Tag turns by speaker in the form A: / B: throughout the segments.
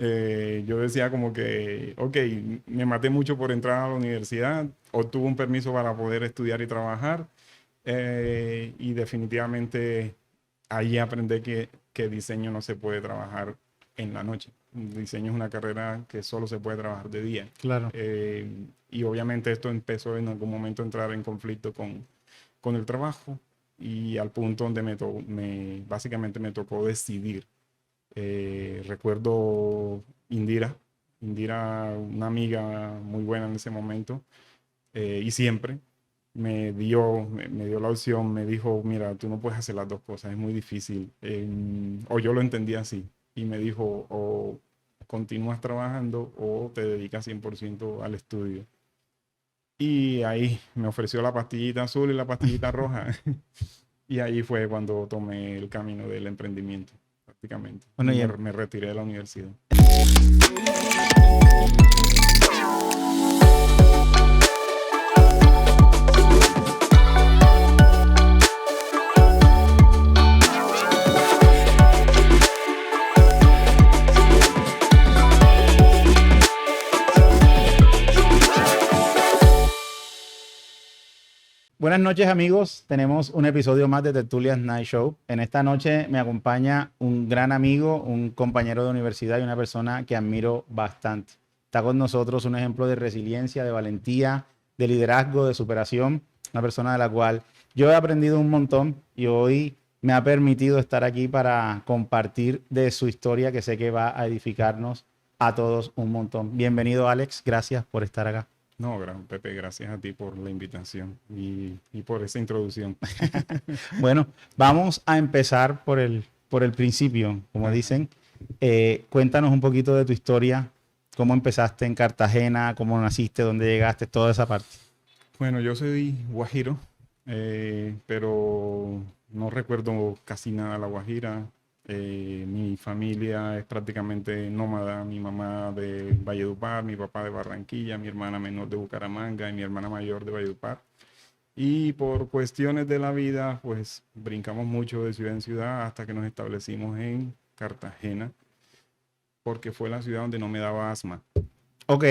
A: Yo decía como que, ok, me maté mucho por entrar a la universidad, obtuve un permiso para poder estudiar y trabajar, y definitivamente ahí aprendí que diseño no se puede trabajar en la noche. Diseño es una carrera que solo se puede trabajar de día.
B: Claro.
A: Eh, y obviamente esto empezó en algún momento a entrar en conflicto con el trabajo y al punto donde básicamente me tocó decidir. Recuerdo Indira, Indira, una amiga muy buena en ese momento, y siempre me dio la opción, me dijo, mira, tú no puedes hacer las dos cosas, es muy difícil. O yo lo entendí así, y me dijo, o continúas trabajando o te dedicas 100% al estudio. Y ahí me ofreció la pastillita azul y la pastillita roja. Y ahí fue cuando tomé el camino del emprendimiento, prácticamente.
B: Bueno,
A: Y
B: y
A: me retiré de la universidad.
B: buenas noches, amigos. Tenemos un episodio más de Tertulias Night Show. En esta noche me acompaña un gran amigo, un compañero de universidad y una persona que admiro bastante. Está con nosotros un ejemplo de resiliencia, de valentía, de liderazgo, de superación. Una persona de la cual yo he aprendido un montón y hoy me ha permitido estar aquí para compartir de su historia que sé que va a edificarnos a todos un montón. Bienvenido, Alex. Gracias por estar acá.
A: No, Pepe, gracias a ti por la invitación y por esa introducción.
B: Bueno, vamos a empezar por el principio, como
A: Ajá.
B: dicen. Cuéntanos un poquito de tu historia, cómo empezaste en Cartagena, cómo naciste, dónde llegaste, toda esa parte.
A: Bueno, yo soy guajiro, pero no recuerdo casi nada de La Guajira. Mi familia es prácticamente nómada. Mi mamá de Valledupar, mi papá de Barranquilla, mi hermana menor de Bucaramanga y mi hermana mayor de Valledupar. Y por cuestiones de la vida, pues brincamos mucho de ciudad en ciudad hasta que nos establecimos en Cartagena, porque fue la ciudad donde no me daba asma.
B: Ok,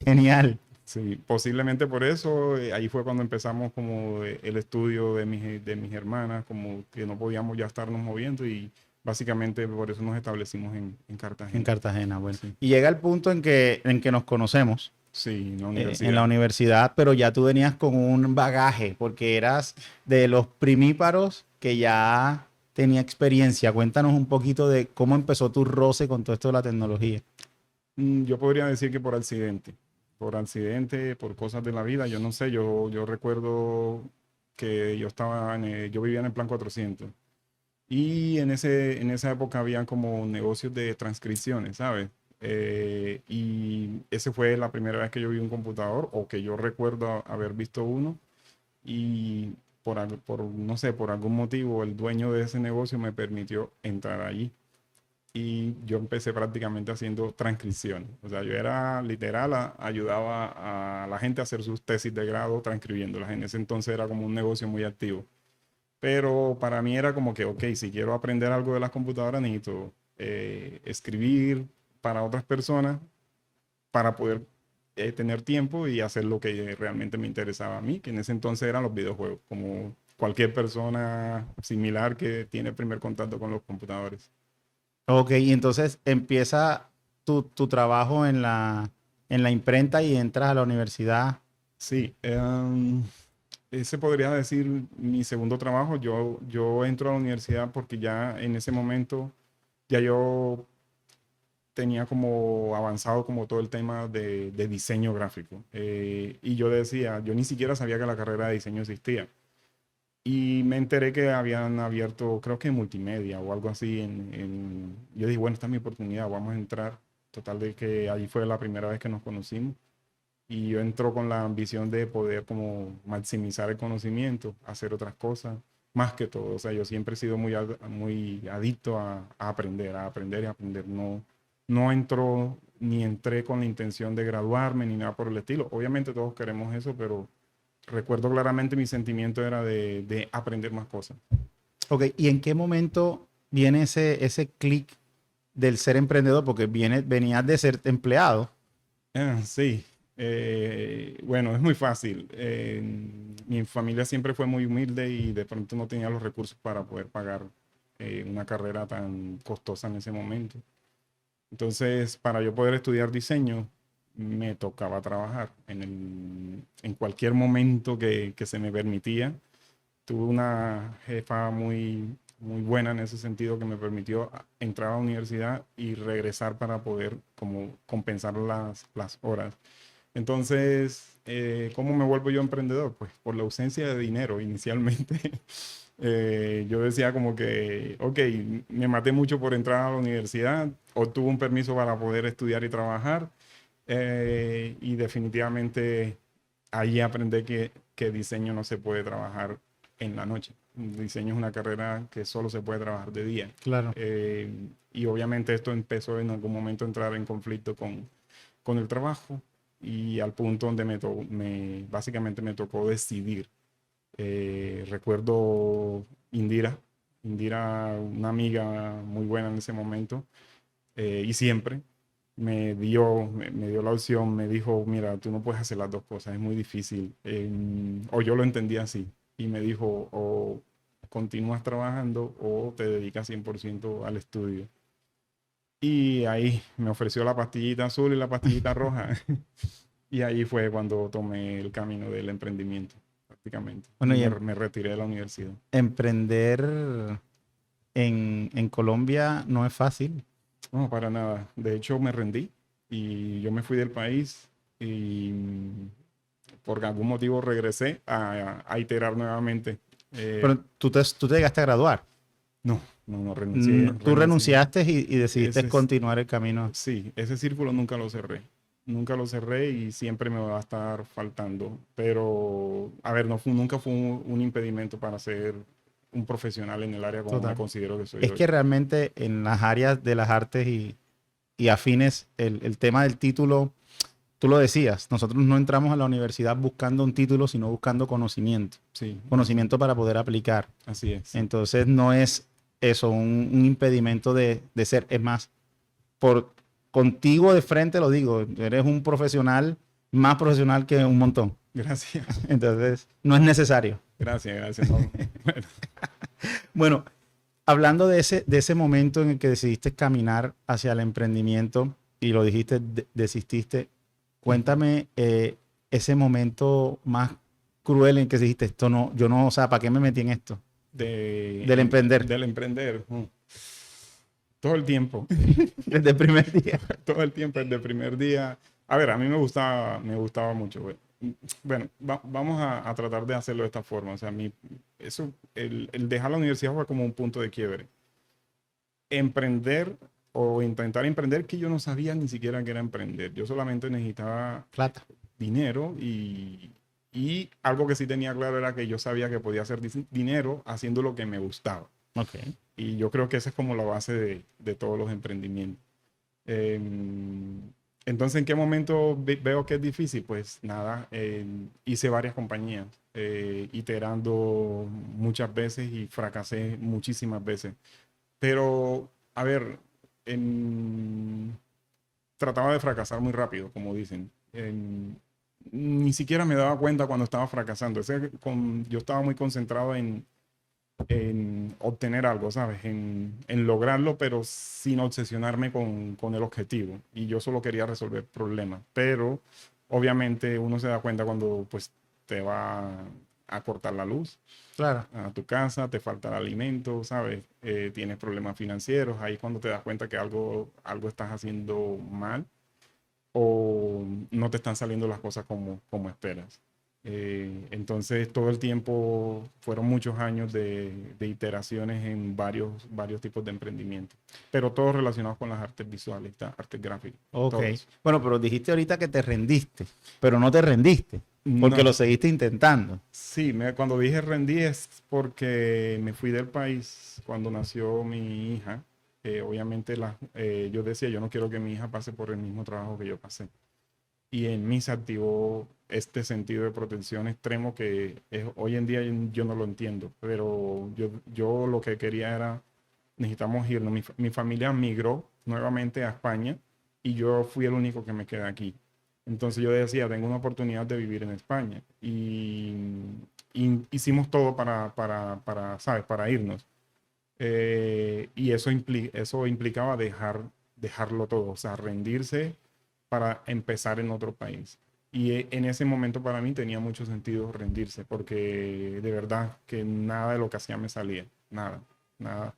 B: genial.
A: Sí, posiblemente por eso, ahí fue cuando empezamos como el estudio de mis hermanas, como que no podíamos ya estarnos moviendo y básicamente por eso nos establecimos en
B: En
A: Cartagena.
B: Cartagena, bueno.
A: Sí,
B: Y llega el punto en que nos conocemos
A: sí, en la
B: en la
A: universidad.
B: universidad, pero ya tú venías con un bagaje, porque eras de los primíparos que ya tenía experiencia. Cuéntanos un poquito de cómo empezó tu roce con todo esto de la tecnología.
A: Yo podría decir que por accidente, por cosas de la vida, yo no sé, yo recuerdo que yo vivía en el Plan 400 y en esa época había como negocios de transcripciones, ¿sabes? Y ese fue la primera vez que yo vi un computador o que yo recuerdo haber visto uno y no sé, por algún motivo el dueño de ese negocio me permitió entrar allí y yo empecé prácticamente haciendo transcripciones. O sea, yo era literal, ayudaba a la gente a hacer sus tesis de grado transcribiéndolas. En ese entonces era como un negocio muy activo. Pero para mí era como que, ok, si quiero aprender algo de las computadoras, necesito escribir para otras personas para poder tener tiempo y hacer lo que realmente me interesaba a mí, que en ese entonces eran los videojuegos, como cualquier persona similar que tiene primer contacto con los computadores.
B: Ok, y entonces empieza tu trabajo en la imprenta y entras a la universidad.
A: Sí, ese podría decir mi segundo trabajo. Yo entro a la universidad porque ya en ese momento ya yo tenía como avanzado como todo el tema de diseño gráfico. Y yo decía, yo ni siquiera sabía que la carrera de diseño existía. Y me enteré que habían abierto, creo que multimedia o algo así. Yo dije, bueno, esta es mi oportunidad, vamos a entrar. Total de que allí fue la primera vez que nos conocimos y yo entro con la ambición de poder como maximizar el conocimiento, hacer otras cosas, más que todo. O sea, yo siempre he sido muy adicto a aprender y a aprender. No entro ni entré con la intención de graduarme ni nada por el estilo. Obviamente todos queremos eso, pero recuerdo claramente mi sentimiento era de aprender más cosas.
B: Ok, ¿y en qué momento viene ese clic del ser emprendedor? Porque venías de ser empleado.
A: Sí, bueno, es muy fácil. Mi familia siempre fue muy humilde y de pronto no tenía los recursos para poder pagar una carrera tan costosa en ese momento. Entonces, para yo poder estudiar diseño, me tocaba trabajar en cualquier momento que se me permitía. Tuve una jefa muy buena en ese sentido que me permitió entrar a la universidad y regresar para poder como compensar las horas. Entonces, ¿cómo me vuelvo yo emprendedor? Pues por la ausencia de dinero inicialmente. Yo decía como que, ok, me maté mucho por entrar a la universidad, obtuve un permiso para poder estudiar y trabajar, y definitivamente ahí aprendí que diseño no se puede trabajar en la noche. Diseño es una carrera que solo se puede trabajar de día.
B: Claro.
A: Y obviamente esto empezó en algún momento a entrar en conflicto con el trabajo y al punto donde básicamente me tocó decidir. Recuerdo Indira, una amiga muy buena en ese momento, y siempre me dio la opción, me dijo, mira, tú no puedes hacer las dos cosas, es muy difícil. O yo lo entendía así, y me dijo, o continúas trabajando o te dedicas 100% al estudio. Y ahí me ofreció la pastillita azul y la pastillita roja. Y ahí fue cuando tomé el camino del emprendimiento, prácticamente.
B: Bueno,
A: Me retiré de la universidad.
B: emprender en Colombia no es fácil.
A: No, para nada. De hecho, me rendí y yo me fui del país y por algún motivo regresé a iterar nuevamente. Eh,
B: Pero tú te llegaste a graduar.
A: no, renuncié,
B: Tú
A: renuncié.
B: renunciaste y decidiste
A: Ese es,
B: continuar el camino.
A: sí, ese círculo nunca lo cerré. Nunca lo cerré y siempre me va a estar faltando. Pero, a ver, nunca fue un impedimento para ser un profesional en el área como me
B: Total.
A: considero que soy
B: Es
A: hoy.
B: que realmente en las áreas de las artes y afines, el tema del título, tú lo decías, nosotros no entramos a la universidad buscando un título, sino buscando conocimiento.
A: Sí,
B: Conocimiento para poder aplicar.
A: así es.
B: Entonces no es eso, un impedimento de ser. Es más, por contigo de frente lo digo, eres un profesional, más profesional que un montón.
A: Gracias,
B: Entonces, no es necesario.
A: gracias. No. Bueno,
B: Bueno, hablando de ese momento en el que decidiste caminar hacia el emprendimiento y lo dijiste, desististe, cuéntame ese momento más cruel en que dijiste, esto no, yo no, o sea, ¿para qué me metí en esto? Del emprender,
A: del emprender. Todo el tiempo,
B: desde el primer día.
A: todo el tiempo, desde el primer día. A ver, a mí me gustaba mucho, güey. Bueno, vamos a tratar de hacerlo de esta forma. O sea, el dejar la universidad fue como un punto de quiebre. Emprender o intentar emprender, que yo no sabía ni siquiera que era emprender. Yo solamente necesitaba
B: Plata.
A: dinero y algo que sí tenía claro era que yo sabía que podía hacer dinero haciendo lo que me gustaba.
B: Ok.
A: Y yo creo que esa es como la base de todos los emprendimientos. Em, entonces, ¿en qué momento veo que es difícil? Pues nada, hice varias compañías, iterando muchas veces y fracasé muchísimas veces. Pero, a ver, trataba de fracasar muy rápido, como dicen. Ni siquiera me daba cuenta cuando estaba fracasando. Yo estaba muy concentrado en obtener algo, ¿sabes? En lograrlo, pero sin obsesionarme con el objetivo. Y yo solo quería resolver problemas. Pero obviamente uno se da cuenta cuando pues te va a cortar la luz
B: Claro.
A: a tu casa, te falta el alimento, ¿sabes? Tienes problemas financieros, ahí cuando te das cuenta que algo estás haciendo mal o no te están saliendo las cosas como esperas. Entonces, todo el tiempo fueron muchos años de iteraciones en varios tipos de emprendimiento, pero todos relacionados con las artes visuales, artes gráficas,
B: Ok.
A: todos.
B: Bueno, pero dijiste ahorita que te rendiste, pero no te rendiste, porque
A: No,
B: lo seguiste intentando.
A: sí, cuando dije rendí es porque me fui del país cuando nació mi hija. Obviamente yo decía, yo no quiero que mi hija pase por el mismo trabajo que yo pasé. Y en mí se activó este sentido de protección extremo que hoy en día yo no lo entiendo, pero yo lo que quería era necesitamos irnos. Mi familia migró nuevamente a España y yo fui el único que me quedé aquí. Entonces yo decía, tengo una oportunidad de vivir en España y hicimos todo ¿sabes? Para irnos. Y eso implicaba dejarlo todo, o sea, rendirse para empezar en otro país. Y en ese momento para mí tenía mucho sentido rendirse, porque de verdad que nada de lo que hacía me salía, nada, nada.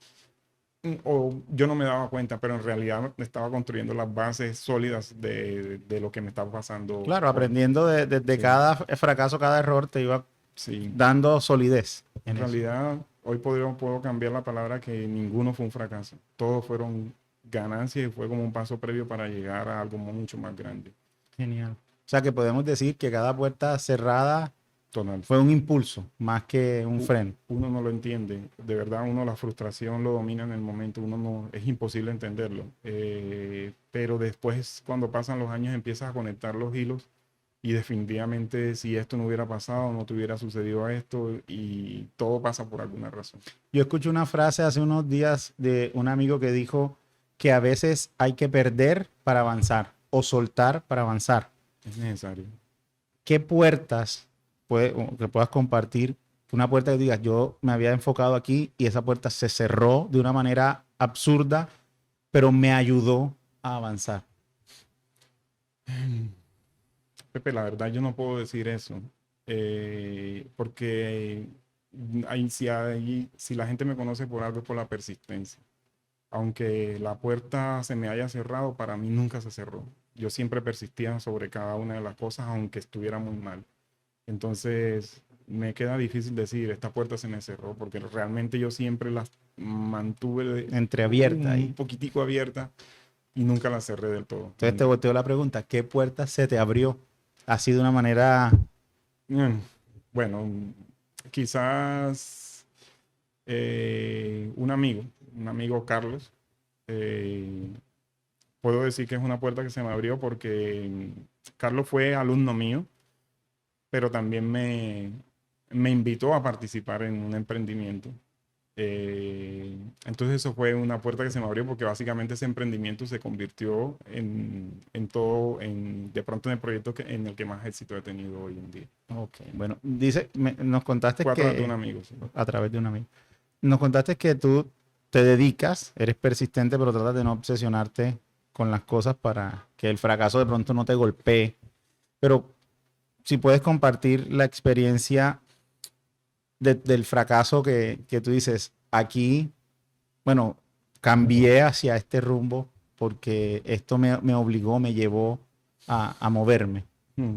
A: O yo no me daba cuenta, pero en realidad estaba construyendo las bases sólidas de lo que me estaba pasando.
B: Claro, aprendiendo de
A: Sí,
B: cada fracaso, cada error, te iba
A: sí.
B: dando solidez
A: En
B: en eso.
A: realidad, hoy puedo cambiar la palabra que ninguno fue un fracaso. Todos fueron ganancias y fue como un paso previo para llegar a algo mucho más grande.
B: Genial. O sea que podemos decir que cada puerta cerrada
A: Tonal.
B: fue un impulso más que un freno.
A: Uno no lo entiende. De verdad, uno la frustración lo domina en el momento. Uno no, es imposible entenderlo. Pero después, cuando pasan los años, empiezas a conectar los hilos y definitivamente si esto no hubiera pasado, no te hubiera sucedido esto y todo pasa por alguna razón.
B: Yo escuché una frase hace unos días de un amigo que dijo que a veces hay que perder para avanzar o soltar para avanzar.
A: Es necesario.
B: ¿Qué puertas que puedas compartir? Una puerta que digas, yo me había enfocado aquí y esa puerta se cerró de una manera absurda, pero me ayudó a avanzar.
A: Pepe, la verdad yo no puedo decir eso, porque si la gente me conoce por algo es por la persistencia. Aunque la puerta se me haya cerrado, para mí nunca se cerró. Yo siempre persistía sobre cada una de las cosas, aunque estuviera muy mal. Entonces, me queda difícil decir, esta puerta se me cerró, porque realmente yo siempre las mantuve
B: Entreabierta
A: un
B: ahí.
A: poquitico abierta y nunca las cerré del todo.
B: Entonces te
A: Nunca.
B: volteo la pregunta, ¿qué puerta se te abrió? Así de una manera,
A: Mm, Bueno, quizás un amigo Carlos, eh, puedo decir que es una puerta que se me abrió porque Carlos fue alumno mío, pero también me invitó a participar en un emprendimiento. Entonces eso fue una puerta que se me abrió porque básicamente ese emprendimiento se convirtió en todo, de pronto en el proyecto en el que más éxito he tenido hoy en día.
B: ok, bueno, dice, nos contaste
A: Fue a través de un
B: que,
A: amigo, sí.
B: a través de un amigo, nos contaste que tú te dedicas, eres persistente, pero tratas de no obsesionarte con las cosas para que el fracaso de pronto no te golpee. Pero si puedes compartir la experiencia del fracaso que tú dices, aquí, bueno, cambié hacia este rumbo porque esto me obligó, me llevó a moverme.
A: Hmm.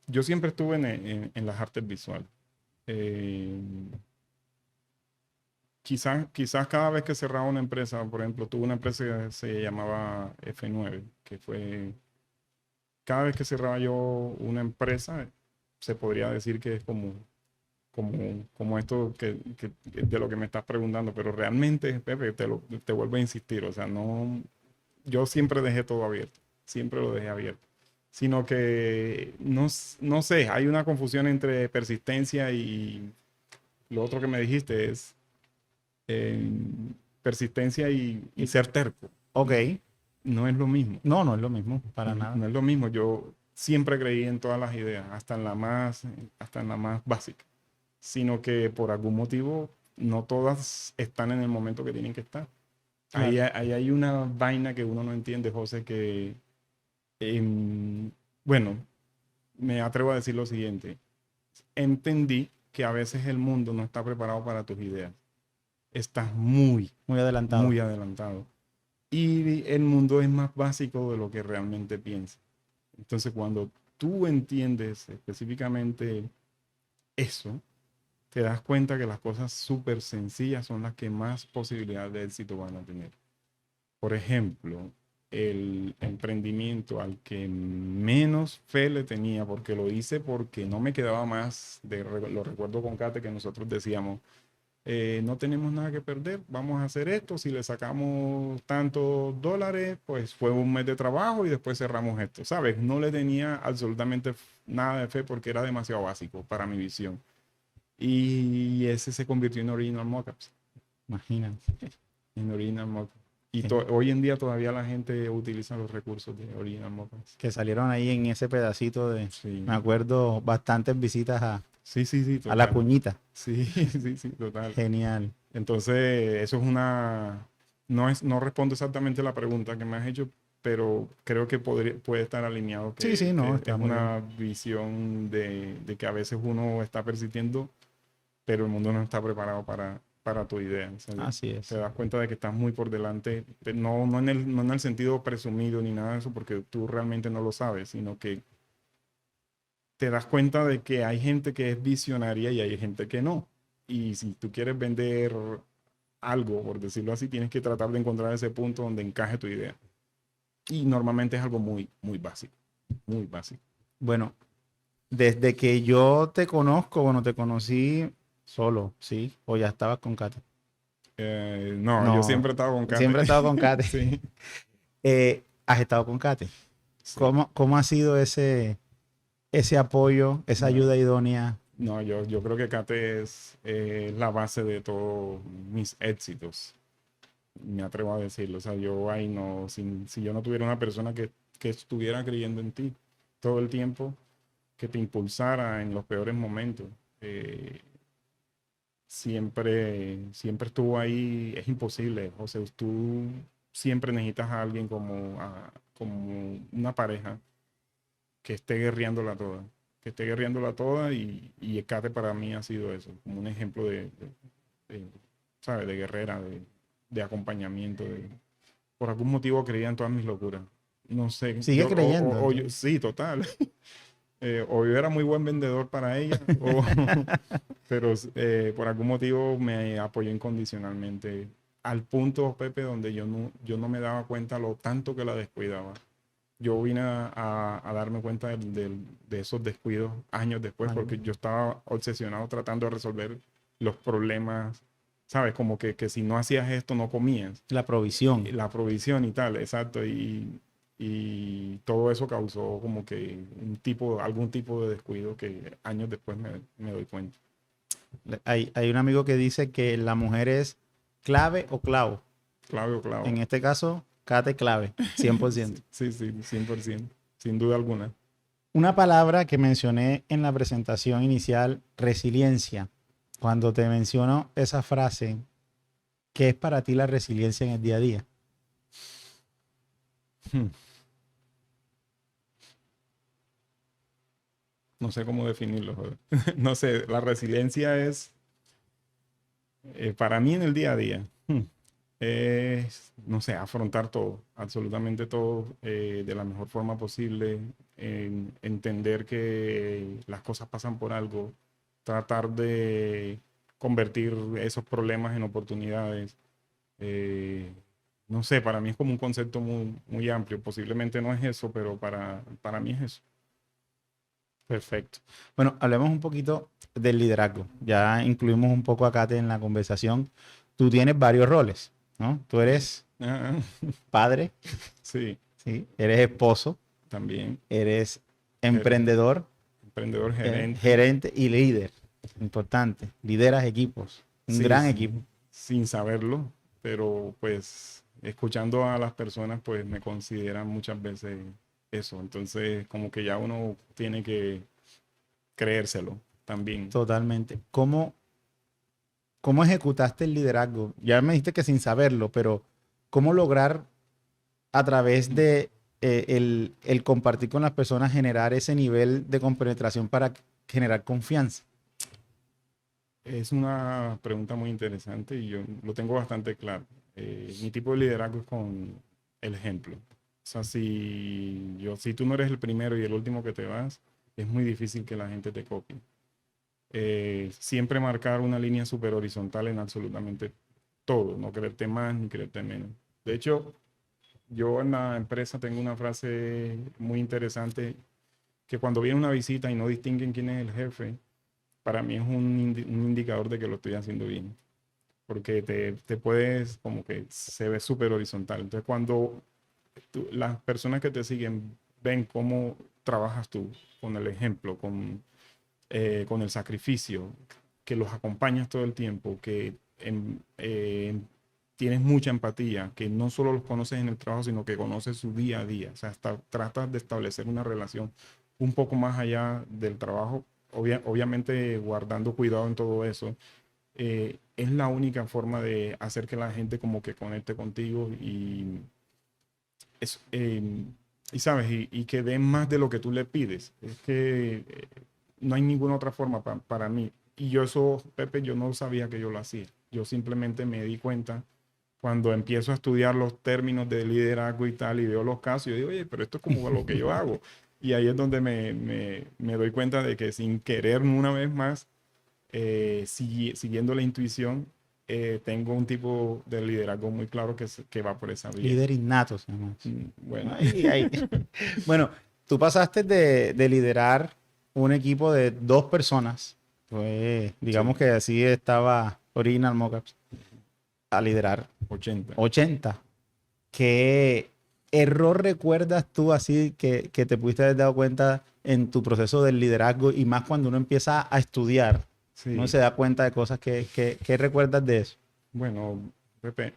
A: Yo siempre estuve en las artes visuales. Eh, quizás cada vez que cerraba una empresa, por ejemplo, tuve una empresa que se llamaba F9, que fue, cada vez que cerraba yo una empresa, se podría decir que es como esto de lo que me estás preguntando, pero realmente, Pepe, te vuelvo a insistir, o sea, no, yo siempre dejé todo abierto, siempre lo dejé abierto, sino que no sé, hay una confusión entre persistencia y lo otro que me dijiste es eh, persistencia y ser terco.
B: Ok,
A: No es lo mismo,
B: no, no es lo mismo, para nada.
A: no es lo mismo. Yo siempre creí en todas las ideas, hasta en la más básica, sino que por algún motivo no todas están en el momento que tienen que estar.
B: Claro.
A: Ahí hay una vaina que uno no entiende, José, que, bueno, me atrevo a decir lo siguiente. Entendí que a veces el mundo no está preparado para tus ideas. Estás
B: Muy adelantado.
A: muy adelantado. Y el mundo es más básico de lo que realmente piensas. Entonces, cuando tú entiendes específicamente eso, te das cuenta que las cosas súper sencillas son las que más posibilidades de éxito van a tener. Por ejemplo, el emprendimiento al que menos fe le tenía, porque lo hice porque no me quedaba más, lo recuerdo con Kate que nosotros decíamos, no tenemos nada que perder, vamos a hacer esto, si le sacamos tantos dólares, pues fue un mes de trabajo y después cerramos esto, ¿sabes? No le tenía absolutamente nada de fe porque era demasiado básico para mi visión. Y ese se convirtió en Original Mockups.
B: Imagínate.
A: En Original Mockups. Y
B: Sí.
A: hoy en día todavía la gente utiliza los recursos de Original Mockups.
B: Que salieron ahí en ese pedacito de,
A: Sí,
B: me acuerdo, bastantes visitas
A: sí,
B: a la
A: total.
B: cuñita.
A: Sí, sí, total.
B: Genial.
A: Entonces, eso es una... No respondo exactamente la pregunta que me has hecho, pero creo que puede estar alineado
B: Sí, sí, no,
A: que es
B: está muy bien.
A: una visión de que a veces uno está persistiendo, pero el mundo no está preparado para tu idea. O sea,
B: Así
A: te
B: es.
A: das cuenta de que estás muy por delante, no en el sentido presumido ni nada de eso, porque tú realmente no lo sabes, sino que te das cuenta de que hay gente que es visionaria y hay gente que no. Y si tú quieres vender algo, por decirlo así, tienes que tratar de encontrar ese punto donde encaje tu idea. Y normalmente es algo muy, muy básico, muy básico.
B: Bueno, desde que yo te conozco, bueno, te conocí solo, ¿sí? O ya estabas con Kate.
A: No, yo
B: No,
A: siempre he estado con Kate.
B: siempre he estado con Kate.
A: Sí,
B: ¿Has estado con Kate?
A: sí.
B: ¿Cómo ha sido ese apoyo, esa
A: No,
B: ayuda idónea?
A: no, yo creo que Kate es la base de todos mis éxitos. Me atrevo a decirlo. O sea, yo ahí no, si yo no tuviera una persona que estuviera creyendo en ti todo el tiempo, que te impulsara en los peores momentos, eh, siempre estuvo ahí, es imposible. O sea, tú siempre necesitas a alguien como una pareja que esté guerreándola toda, que esté guerreándola toda y Kate para mí ha sido eso, como un ejemplo de, ¿sabes? De guerrera, de acompañamiento, por algún motivo creía en todas mis locuras. No sé,
B: Sigue creyendo.
A: sí, total. O yo era muy buen vendedor para ella, pero por algún motivo me apoyó incondicionalmente al punto, Pepe, donde yo no me daba cuenta lo tanto que la descuidaba. Yo vine a darme cuenta de esos descuidos años después,
B: Vale.
A: porque yo estaba obsesionado tratando de resolver los problemas, ¿sabes? Como que si no hacías esto, no comías.
B: La provisión.
A: La provisión y tal, exacto. Y todo eso causó como que algún tipo de descuido que años después me doy cuenta.
B: Hay un amigo que dice que la mujer es clave o clavo.
A: Clave o clavo.
B: En este caso, Kate clave, 100%.
A: Sí, sí, 100%, sin duda alguna.
B: Una palabra que mencioné en la presentación inicial, resiliencia. Cuando te menciono esa frase, ¿qué es para ti la resiliencia en el día a día?
A: Hmm. No sé cómo definirlo, joder. No sé, la resiliencia es, para mí en el día a día, es, no sé, afrontar todo, absolutamente todo, de la mejor forma posible, entender que las cosas pasan por algo, tratar de convertir esos problemas en oportunidades. eh, no sé, para mí es como un concepto muy, muy amplio. Posiblemente no es eso, pero para mí es eso.
B: Perfecto. Bueno, hablemos un poquito del liderazgo. Ya incluimos un poco a Kate en la conversación. Tú tienes varios roles, ¿no? Tú eres
A: Ah,
B: padre,
A: sí,
B: ¿sí? Eres esposo,
A: también.
B: eres
A: Ger-
B: emprendedor,
A: Emprendedor gerente,
B: gerente y líder. Importante. Lideras equipos. Un
A: sí,
B: gran
A: sí,
B: equipo.
A: sin saberlo, pero pues escuchando a las personas, pues me consideran muchas veces eso. Entonces, como que ya uno tiene que creérselo también.
B: Totalmente. ¿Cómo ejecutaste el liderazgo? Ya me dijiste que sin saberlo, pero ¿cómo lograr a través de el compartir con las personas generar ese nivel de compenetración para generar confianza?
A: Es una pregunta muy interesante y yo lo tengo bastante claro. Mi tipo de liderazgo es con el ejemplo. O sea, si tú no eres el primero y el último que te vas, es muy difícil que la gente te copie. Siempre marcar una línea super horizontal en absolutamente todo, no creerte más ni creerte menos. De hecho, yo en la empresa tengo una frase muy interesante que cuando viene una visita y no distinguen quién es el jefe, para mí es un indicador de que lo estoy haciendo bien, porque te puedes, como que se ve súper horizontal. Entonces, cuando las personas que te siguen ven cómo trabajas tú, con el ejemplo, con el sacrificio, que los acompañas todo el tiempo, que tienes mucha empatía, que no solo los conoces en el trabajo, sino que conoces su día a día. O sea, tratas de establecer una relación un poco más allá del trabajo, obviamente guardando cuidado en todo eso. Es la única forma de hacer que la gente como que conecte contigo es, eh, y sabes, y que den más de lo que tú le pides. Es que no hay ninguna otra forma para mí. Y yo eso, Pepe, yo no sabía que yo lo hacía. Yo simplemente me di cuenta cuando empiezo a estudiar los términos de liderazgo y tal, y veo los casos, yo digo, oye, pero esto es como lo que yo hago. Y ahí es donde me doy cuenta de que sin querer una vez más, siguiendo la intuición, tengo un tipo de liderazgo muy claro que va por esa vía.
B: Líder innato se llama eso.
A: Bueno,
B: Ahí, ahí. Bueno, tú pasaste de liderar un equipo de 2 personas, pues, digamos
A: sí,
B: que así estaba Original Mockups, a liderar
A: 80.
B: 80. ¿Qué error recuerdas tú así que te pudiste haber dado cuenta en tu proceso del liderazgo y más cuando uno empieza a estudiar? Uno
A: Sí,
B: se da cuenta de cosas que recuerdas de eso.
A: bueno, Pepe,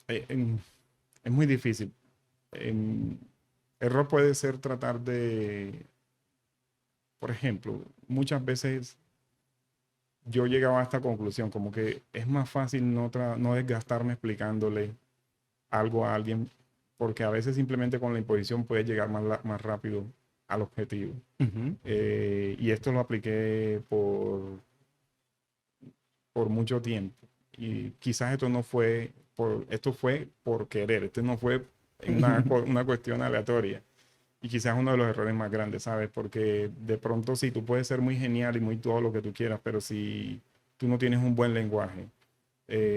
A: es muy difícil. Error puede ser tratar de, por ejemplo, muchas veces yo llegaba a esta conclusión, como que es más fácil no desgastarme explicándole algo a alguien, porque a veces simplemente con la imposición puedes llegar más rápido al objetivo.
B: Ujú.
A: Y esto lo apliqué por mucho tiempo. Y quizás esto fue por querer, esto no fue una cuestión aleatoria. Y quizás uno de los errores más grandes, ¿sabes? Porque de pronto sí, tú puedes ser muy genial y muy todo lo que tú quieras, pero si tú no tienes un buen lenguaje,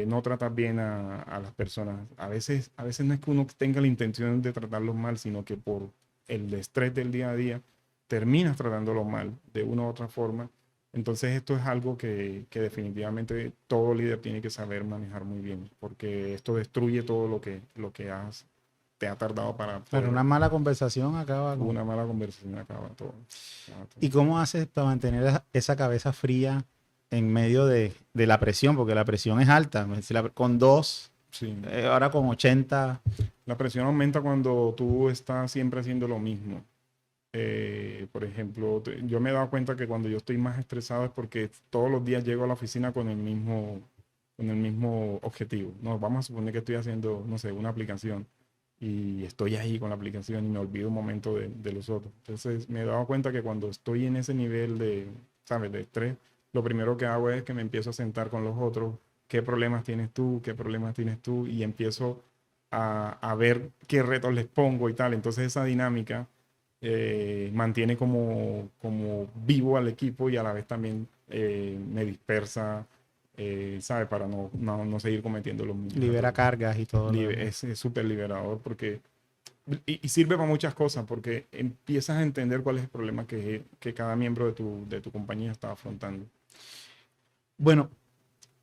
A: no tratas bien a las personas, a veces no es que uno tenga la intención de tratarlos mal, sino que por el estrés del día a día terminas tratándolos mal de una u otra forma. Entonces esto es algo que definitivamente todo líder tiene que saber manejar muy bien, porque esto destruye todo lo que te ha tardado para
B: Pero
A: poder.
B: una mala conversación acaba con...
A: Una mala conversación acaba todo. Acaba todo.
B: ¿Y cómo haces para mantener esa cabeza fría en medio de la presión? Porque la presión es alta. Con 2,
A: Sí.
B: ahora con 80.
A: La presión aumenta cuando tú estás siempre haciendo lo mismo. Por ejemplo, yo me he dado cuenta que cuando yo estoy más estresado es porque todos los días llego a la oficina con el mismo objetivo. No, vamos a suponer que estoy haciendo, no sé, una aplicación y estoy ahí con la aplicación y me olvido un momento de los otros. Entonces me he dado cuenta que cuando estoy en ese nivel de, ¿sabes?, de estrés, lo primero que hago es que me empiezo a sentar con los otros. ¿Qué problemas tienes tú? ¿Qué problemas tienes tú? Y empiezo a ver qué retos les pongo y tal. Entonces esa dinámica mantiene como vivo al equipo y a la vez también me dispersa, ¿sabe? Para no seguir cometiendo los mismos
B: Libera
A: errores.
B: cargas y todo lo demás.
A: Es súper liberador porque, y sirve para muchas cosas porque empiezas a entender cuál es el problema que cada miembro de tu compañía está afrontando.
B: Bueno,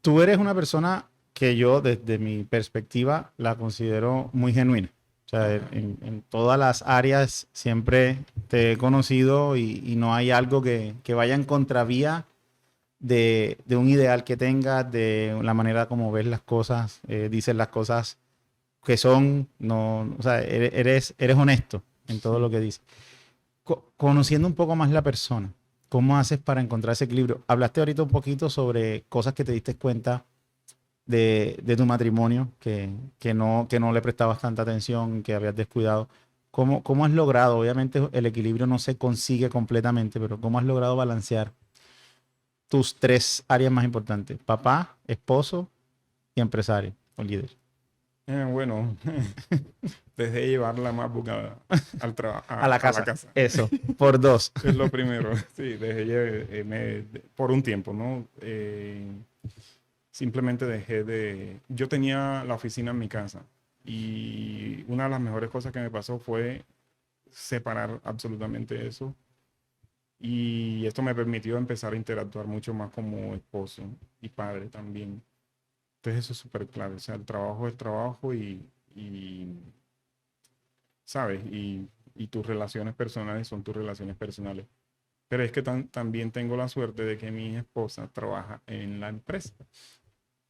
B: tú eres una persona que yo, desde mi perspectiva, la considero muy genuina. O sea,
A: Ajá.
B: en todas las áreas siempre te he conocido y no hay algo que vaya en contravía de un ideal que tengas, de la manera como ves las cosas, dices las cosas que son, no, o sea, eres honesto en todo lo
A: Sí.
B: que dices. Conociendo un poco más la persona, ¿cómo haces para encontrar ese equilibrio? Hablaste ahorita un poquito sobre cosas que te diste cuenta de tu matrimonio, que no le prestabas tanta atención, que habías descuidado. ¿Cómo has logrado? Obviamente el equilibrio no se consigue completamente, pero ¿cómo has logrado balancear tus 3 áreas más importantes? Papá, esposo y empresario o líder.
A: Bueno, dejé de llevar la MacBook al
B: A la
A: a la
B: casa.
A: casa.
B: Eso, por 2.
A: Es lo primero. Sí, por un tiempo, ¿no? Simplemente yo tenía la oficina en mi casa y una de las mejores cosas que me pasó fue separar absolutamente eso y esto me permitió empezar a interactuar mucho más como esposo y padre también. Entonces eso es súper clave, o sea, el trabajo es trabajo y ¿sabes? Y tus relaciones personales son tus relaciones personales. Pero es que también tengo la suerte de que mi esposa trabaja en la empresa.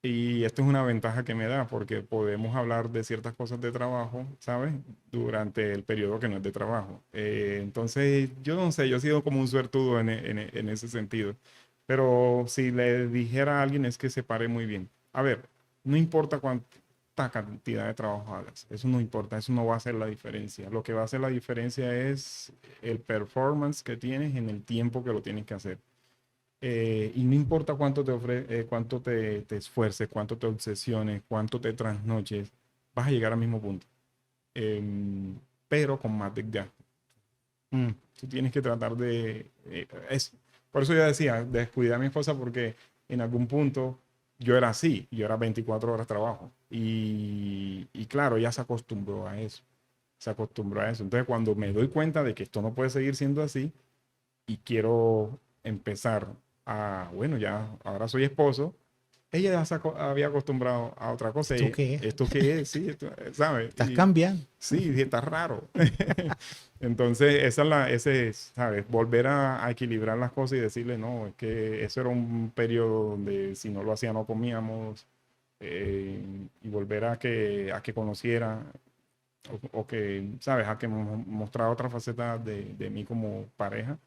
A: Y esto es una ventaja que me da porque podemos hablar de ciertas cosas de trabajo, ¿sabes? Durante el periodo que no es de trabajo. Entonces, yo no sé, yo he sido como un suertudo en ese sentido. Pero si le dijera a alguien es que se pare muy bien. A ver, no importa cuánta cantidad de trabajo hagas, eso no importa, eso no va a hacer la diferencia. Lo que va a hacer la diferencia es el performance que tienes en el tiempo que lo tienes que hacer. Y no importa cuánto te esfuerces, cuánto te obsesiones, cuánto te trasnoches, vas a llegar al mismo punto. Pero con más desgaste.
B: Mm,
A: Tú tienes que tratar por eso yo decía, descuidé a mi esposa porque en algún punto yo era así, yo era 24 horas trabajo. Y claro, ella se acostumbró a eso. Se acostumbró a eso. Entonces, cuando me doy cuenta de que esto no puede seguir siendo así, y quiero empezar bueno, ya ahora soy esposo, ella ya había acostumbrado a otra cosa.
B: ¿Esto
A: Y,
B: qué es?
A: ¿esto qué es? Sí, ¿sabes?
B: Estás
A: Y
B: cambiando.
A: sí, sí, está raro. Entonces, ese es, ¿sabes? Volver a equilibrar las cosas y decirle, no, es que eso era un periodo donde si no lo hacía no comíamos. Y volver a que conociera o que, ¿sabes? A que mostrara otra faceta de mí como pareja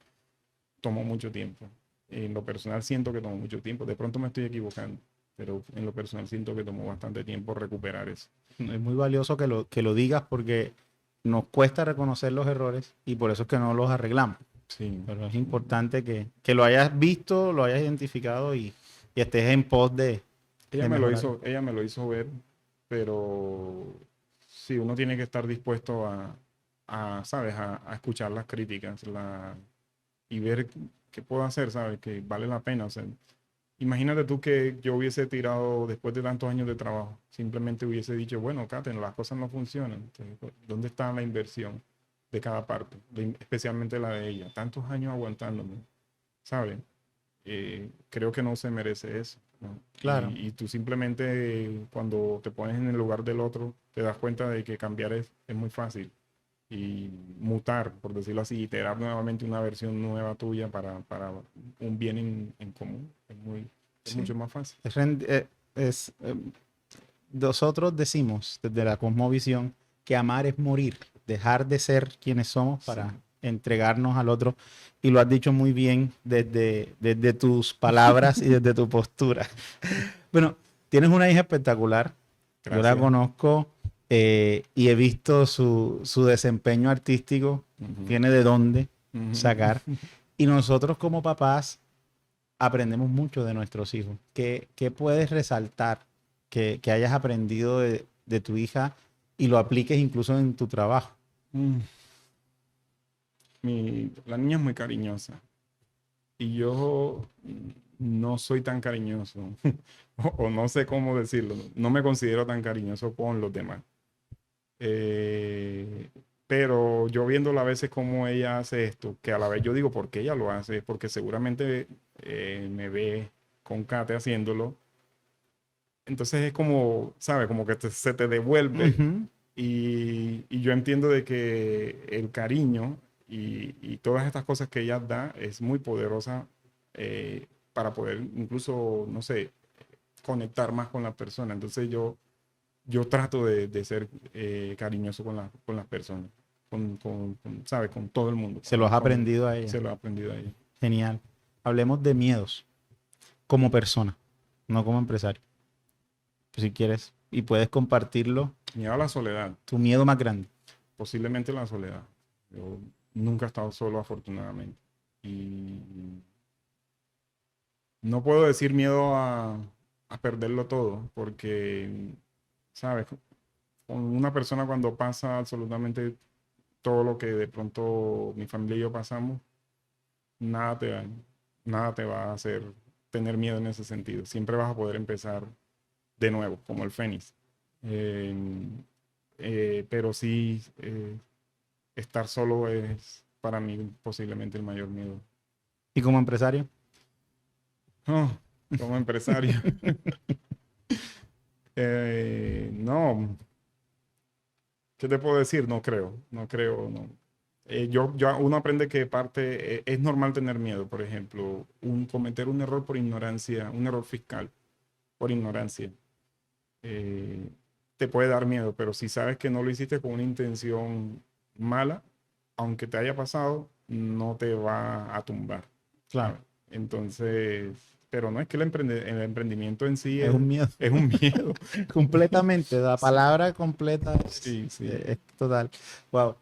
A: tomó mucho tiempo. En lo personal siento que tomó mucho tiempo. De pronto me estoy equivocando, pero en lo personal siento que tomó bastante tiempo recuperar eso.
B: Es muy valioso que lo digas porque nos cuesta reconocer los errores y por eso es que no los arreglamos.
A: Sí.
B: Pero es importante que lo hayas visto, lo hayas identificado y estés en pos de mejorar.
A: Ella me lo hizo ver, pero sí, uno tiene que estar dispuesto ¿sabes? A escuchar las críticas y ver qué puedo hacer, ¿sabes? Que vale la pena. O sea, imagínate tú que yo hubiese tirado después de tantos años de trabajo. Simplemente hubiese dicho, bueno, Kate, las cosas no funcionan. Entonces, ¿dónde está la inversión de cada parte? Especialmente la de ella. Tantos años aguantándome, ¿sabes? Creo que no se merece eso, ¿no?
B: Claro.
A: Y tú simplemente cuando te pones en el lugar del otro, te das cuenta de que cambiar es muy fácil y mutar, por decirlo así, y iterar nuevamente una versión nueva tuya para un bien en común. Es
B: Sí.
A: mucho más fácil.
B: Nosotros decimos desde la cosmovisión que amar es morir, dejar de ser quienes somos
A: Sí.
B: para entregarnos al otro. Y lo has dicho muy bien desde tus palabras y desde tu postura. Bueno, tienes una hija espectacular. Yo la
A: Gracias.
B: conozco y he visto su desempeño artístico.
A: Ujú.
B: Tiene de dónde
A: Ujú.
B: sacar. Y nosotros como papás aprendemos mucho de nuestros hijos. ¿Qué puedes resaltar que hayas aprendido de tu hija y lo apliques incluso en tu trabajo?
A: Mm. La niña es muy cariñosa y yo no soy tan cariñoso o no sé cómo decirlo. No me considero tan cariñoso con los demás. Eh, pero yo viéndola a veces cómo ella hace esto, que a la vez yo digo, ¿por qué ella lo hace? Porque seguramente me ve con Kate haciéndolo. Entonces es como, ¿sabes? Como que se te devuelve.
B: Ujú.
A: Y yo entiendo de que el cariño y todas estas cosas que ella da es muy poderosa para poder incluso, no sé, conectar más con la persona. Entonces yo trato de ser cariñoso con las personas, ¿sabes? Con todo el mundo.
B: Se lo has aprendido a ella.
A: Se lo he aprendido a ella.
B: Genial. Hablemos de miedos como persona, no como empresario. Si quieres y puedes compartirlo,
A: Miedo a la soledad,
B: tu miedo más grande.
A: posiblemente la soledad. Yo nunca he estado solo, afortunadamente. Y no puedo decir miedo a perderlo todo, porque, ¿sabes? Con una persona cuando pasa absolutamente todo lo que de pronto mi familia y yo pasamos, nada te va, nada te va a hacer tener miedo en ese sentido. Siempre vas a poder empezar de nuevo, como el Fénix. Eh, pero sí, estar solo es para mí posiblemente el mayor miedo.
B: Y como empresario,
A: Oh, como empresario. No, ¿qué te puedo decir? No creo, no. Uno aprende que parte, es normal tener miedo, por ejemplo, cometer un error por ignorancia, un error fiscal por ignorancia, eh, te puede dar miedo, pero si sabes que no lo hiciste con una intención mala, aunque te haya pasado, no te va a tumbar,
B: Claro,
A: ¿sabes? Entonces, pero no es que el emprendimiento en sí
B: es un miedo.
A: es un miedo.
B: Completamente, la
A: Sí,
B: palabra completa
A: sí, sí.
B: es total. Wow.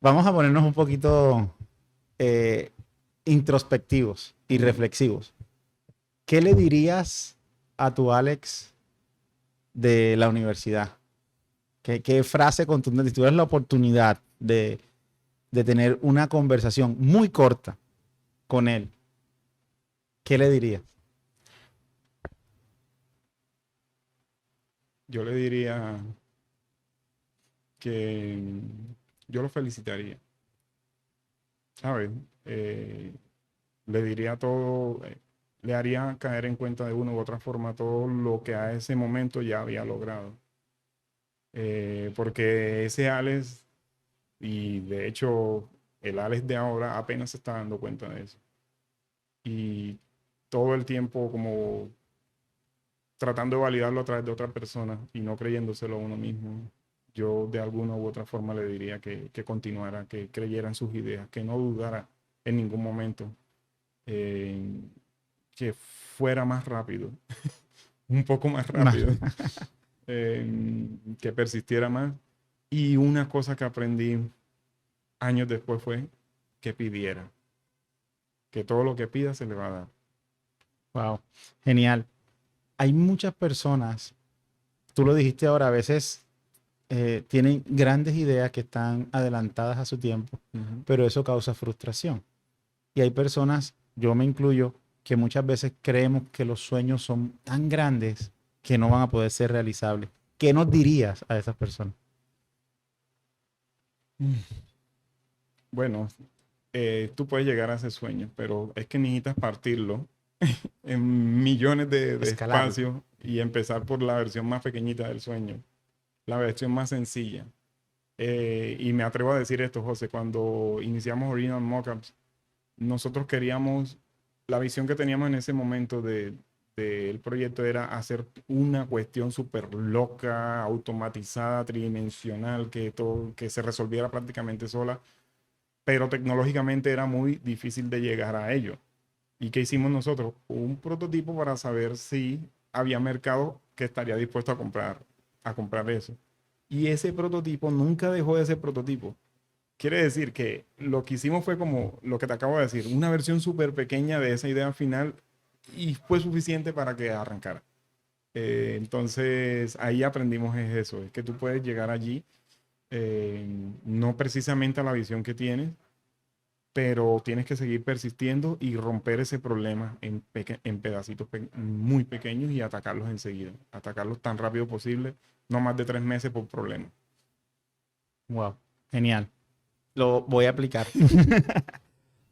B: Vamos a ponernos un poquito eh, introspectivos y
A: Ujú.
B: reflexivos. ¿Qué le dirías a tu Alex de la universidad? ¿Qué frase contundente? Si tuvieras la oportunidad de tener una conversación muy corta con él, ¿qué le dirías?
A: Yo le diría que yo lo felicitaría, ¿sabes? Eh, Le diría todo, le haría caer en cuenta de una u otra forma todo lo que a ese momento ya había logrado. Porque ese Alex, y de hecho el Alex de ahora apenas se está dando cuenta de eso. Y todo el tiempo como tratando de validarlo a través de otra persona y no creyéndoselo a uno mismo. Yo de alguna u otra forma le diría que continuara, que creyera en sus ideas, que no dudara en ningún momento, eh, que fuera más rápido, un poco más rápido, que persistiera más. Y una cosa que aprendí años después fue que pidiera, que todo lo que pida se le va a dar.
B: Wow, genial. Hay muchas personas, tú lo dijiste ahora, a veces tienen grandes ideas que están adelantadas a su tiempo,
A: Ujú.
B: pero eso causa frustración. Y hay personas, yo me incluyo, que muchas veces creemos que los sueños son tan grandes que no van a poder ser realizables. ¿Qué nos dirías a esas personas?
A: Bueno, tú puedes llegar a ese sueño, pero es que necesitas partirlo en millones de
B: Escalarlo.
A: espacios y empezar por la versión más pequeñita del sueño, la versión más sencilla. Y me atrevo a decir esto, José, cuando iniciamos Original Mockups, nosotros queríamos, la visión que teníamos en ese momento del proyecto era hacer una cuestión súper loca, automatizada, tridimensional, que se resolviera prácticamente sola, pero tecnológicamente era muy difícil de llegar a ello. ¿Y qué hicimos nosotros? Un prototipo para saber si había mercado que estaría dispuesto a comprar eso. Y ese prototipo nunca dejó de ser prototipo. Quiere decir que lo que hicimos fue como lo que te acabo de decir, una versión súper pequeña de esa idea final y fue suficiente para que arrancara. Entonces ahí aprendimos es eso, es que tú puedes llegar allí, eh, no precisamente a la visión que tienes, pero tienes que seguir persistiendo y romper ese problema en pedacitos muy pequeños y atacarlos enseguida, atacarlos tan rápido posible, no más de 3 meses por problema.
B: Wow, genial. Lo voy a aplicar.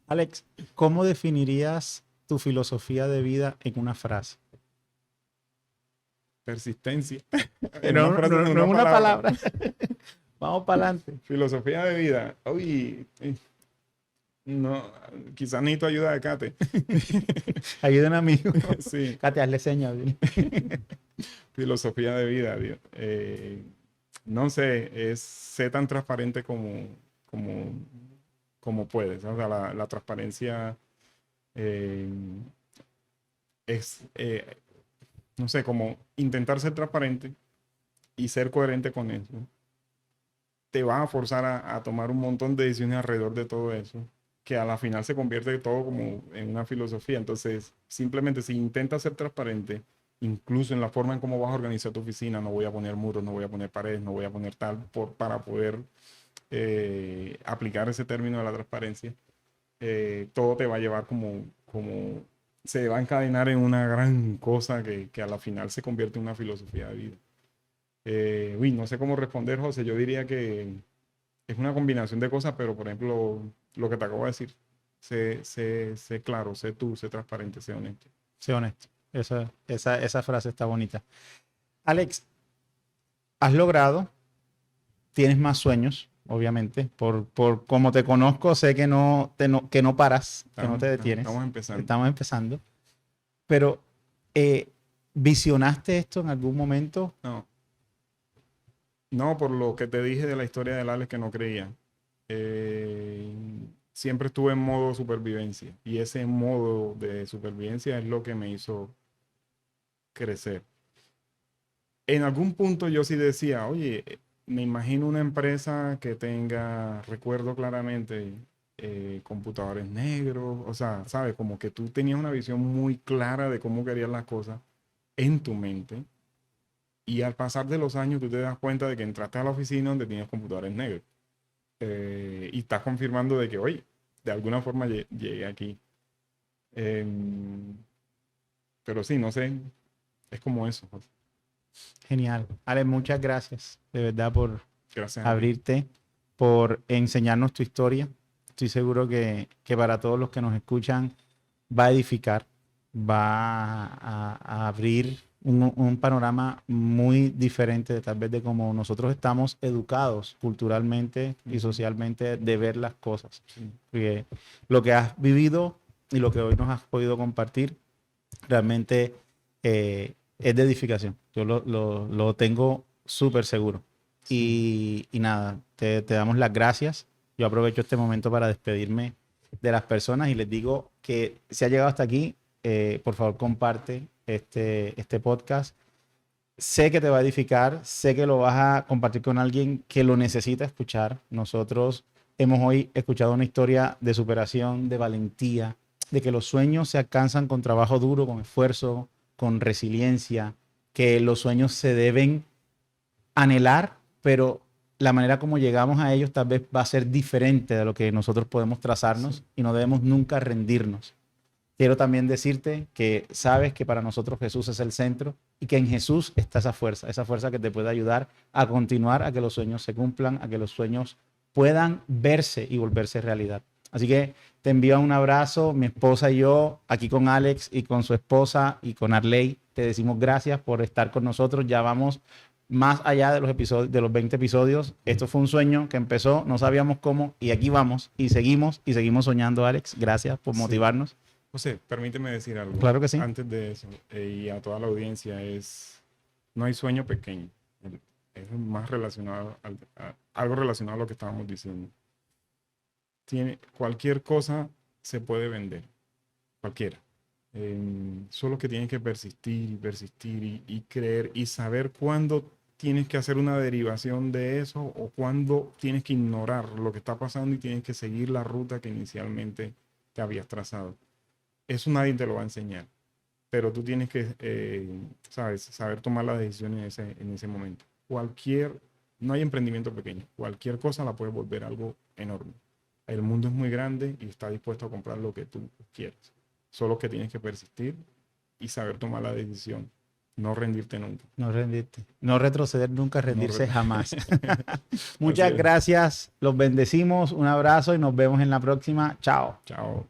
B: Alex, ¿cómo definirías tu filosofía de vida en una frase?
A: Persistencia, en una
B: No,
A: frase, en
B: no
A: una
B: es una
A: palabra.
B: palabra. Vamos para adelante.
A: Filosofía de vida. Uy, no, quizás necesito ayuda de Kate.
B: Ayuda a un amigo.
A: Sí,
B: Katy, hazle señas.
A: filosofía de vida, Dios. No sé, es ser tan transparente como, como puedes. O sea, la transparencia eh, es, no sé, como intentar ser transparente y ser coherente con eso. Te va a forzar a tomar un montón de decisiones alrededor de todo eso, que a la final se convierte todo como en una filosofía. Entonces, simplemente si intentas ser transparente, incluso en la forma en cómo vas a organizar tu oficina, no voy a poner muros, no voy a poner paredes, no voy a poner tal, para poder aplicar ese término de la transparencia, todo te va a llevar como se va a encadenar en una gran cosa que a la final se convierte en una filosofía de vida. Uy, no sé cómo responder, José. Yo diría que es una combinación de cosas, pero por ejemplo, lo que te acabo de decir, sé claro, sé tú, sé transparente, sé honesto.
B: Sé honesto. Esa frase está bonita. Alex, has logrado, tienes más sueños, obviamente. Por como te conozco, sé que que no paras, que no te detienes. Estamos empezando. Pero, ¿visionaste esto en algún momento?
A: No. No, por lo que te dije de la historia del Alex que no creía. Siempre estuve en modo supervivencia. Y ese modo de supervivencia es lo que me hizo crecer. En algún punto yo sí decía, oye, me imagino una empresa que tenga, recuerdo claramente, computadores negros, o sea, sabes, como que tú tenías una visión muy clara de cómo querías las cosas en tu mente. Y al pasar de los años tú te das cuenta de que entraste a la oficina donde tenías computadores negros. Y estás confirmando de que, oye, de alguna forma llegué aquí. Pero sí, no sé, es como eso.
B: Genial. Alex, muchas gracias de verdad por
A: Gracias
B: abrirte, por enseñarnos tu historia. Estoy seguro que para todos los que nos escuchan va a edificar, va a abrir un panorama muy diferente de tal vez de cómo nosotros estamos educados culturalmente y socialmente de ver las cosas.
A: Sí.
B: Porque lo que has vivido y lo que hoy nos has podido compartir realmente es de edificación. Yo lo tengo súper seguro.
A: Sí.
B: Y nada, te damos las gracias. Yo aprovecho este momento para despedirme de las personas y les digo que si ha llegado hasta aquí, por favor comparte este podcast. Sé que te va a edificar, sé que lo vas a compartir con alguien que lo necesita escuchar. Nosotros hemos hoy escuchado una historia de superación, de valentía, de que los sueños se alcanzan con trabajo duro, con esfuerzo, con resiliencia, que los sueños se deben anhelar, pero la manera como llegamos a ellos tal vez va a ser diferente de lo que nosotros podemos trazarnos y no debemos nunca rendirnos. Quiero también decirte que sabes que para nosotros Jesús es el centro y que en Jesús está esa fuerza que te puede ayudar a continuar, a que los sueños se cumplan, a que los sueños puedan verse y volverse realidad. Así que te envío un abrazo, mi esposa y yo, aquí con Alex y con su esposa y con Arley, te decimos gracias por estar con nosotros. Ya vamos más allá de los episodios, de los 20 episodios. Esto fue un sueño que empezó, no sabíamos cómo, y aquí vamos y seguimos soñando, Alex. Gracias por motivarnos.
A: José, permíteme decir algo.
B: Claro que sí.
A: Antes de eso, y a toda la audiencia, no hay sueño pequeño. Es más relacionado, algo relacionado a lo que estábamos diciendo. Cualquier cosa se puede vender, cualquiera. Solo que tienes que persistir y persistir y creer y saber cuándo tienes que hacer una derivación de eso o cuándo tienes que ignorar lo que está pasando y tienes que seguir la ruta que inicialmente te habías trazado. Eso nadie te lo va a enseñar, pero tú tienes que, saber tomar la decisión en ese momento. No hay emprendimiento pequeño, cualquier cosa la puedes volver algo enorme. El mundo es muy grande y está dispuesto a comprar lo que tú quieras. Solo que tienes que persistir y saber tomar la decisión. No rendirte nunca.
B: No rendirte. No retroceder nunca, rendirse jamás. Muchas gracias. Los bendecimos. Un abrazo y nos vemos en la próxima. Chao.
A: Chao.